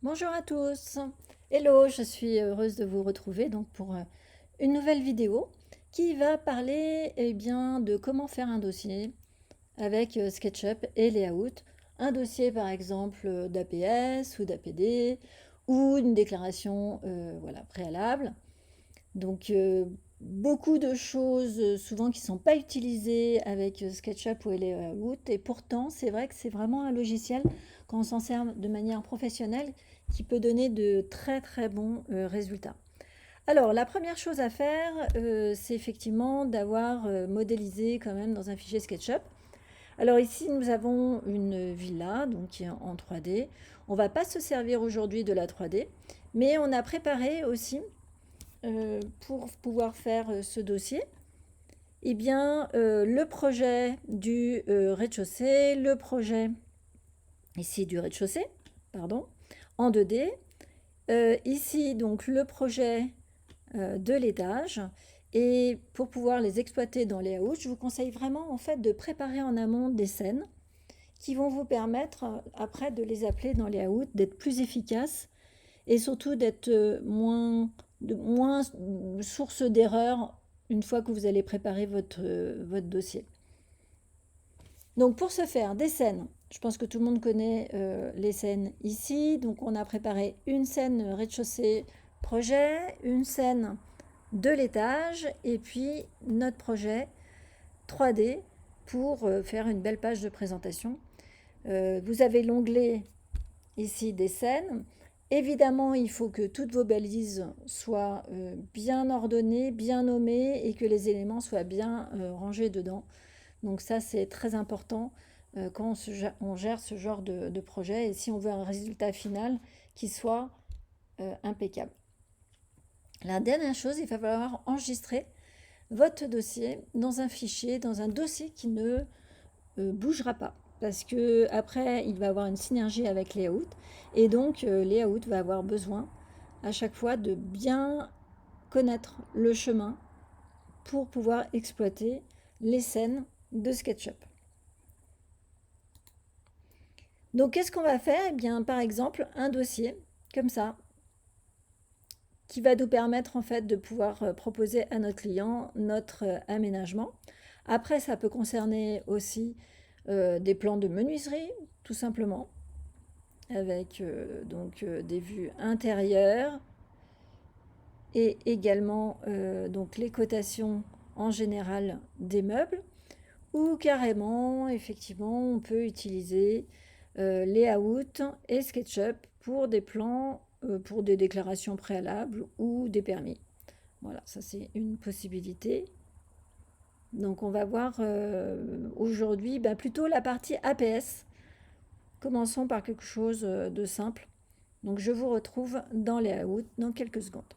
Bonjour à tous. Hello, je suis heureuse de vous retrouver donc pour une nouvelle vidéo qui va parler bien de comment faire un dossier avec SketchUp et Layout. Un dossier par exemple d'APS ou d'APD ou une déclaration voilà, préalable. Donc beaucoup de choses souvent qui ne sont pas utilisées avec SketchUp ou Layout et pourtant c'est vrai que c'est vraiment un logiciel quand on s'en sert de manière professionnelle qui peut donner de très très bons résultats. Alors la première chose à faire c'est effectivement d'avoir modélisé quand même dans un fichier SketchUp. Alors ici nous avons une villa donc qui est en 3D. On ne va pas se servir aujourd'hui de la 3D mais on a préparé aussi pour pouvoir faire ce dossier, eh bien, le projet du rez-de-chaussée, le projet ici du rez-de-chaussée, pardon, en 2D. Ici, donc, le projet de l'étage. Et pour pouvoir les exploiter dans les Layout, je vous conseille vraiment en fait de préparer en amont des scènes qui vont vous permettre après de les appeler dans les Layout, d'être plus efficaces et surtout d'être moins source d'erreur une fois que vous allez préparer votre dossier. Donc pour ce faire, des scènes. Je pense que tout le monde connaît les scènes ici. Donc on a préparé une scène rez-de-chaussée projet, une scène de l'étage et puis notre projet 3D pour faire une belle page de présentation. Vous avez l'onglet ici des scènes. Évidemment, il faut que toutes vos balises soient bien ordonnées, bien nommées et que les éléments soient bien rangés dedans. Donc ça, c'est très important quand on gère ce genre de projet et si on veut un résultat final qui soit impeccable. La dernière chose, il va falloir enregistrer votre dossier dans un fichier, dans un dossier qui ne bougera pas. Parce que après, il va avoir une synergie avec Layout. Et donc, Layout va avoir besoin à chaque fois de bien connaître le chemin pour pouvoir exploiter les scènes de SketchUp. Donc, qu'est-ce qu'on va faire? Eh bien, par exemple, un dossier comme ça, qui va nous permettre en fait de pouvoir proposer à notre client notre aménagement. Après, ça peut concerner aussi des plans de menuiserie, tout simplement, avec des vues intérieures et également donc les cotations en général des meubles ou carrément effectivement on peut utiliser Layout et SketchUp pour des plans pour des déclarations préalables ou des permis. Voilà, ça c'est une possibilité. Donc on va voir aujourd'hui plutôt la partie APS. Commençons par quelque chose de simple. Donc je vous retrouve dans Layout dans quelques secondes.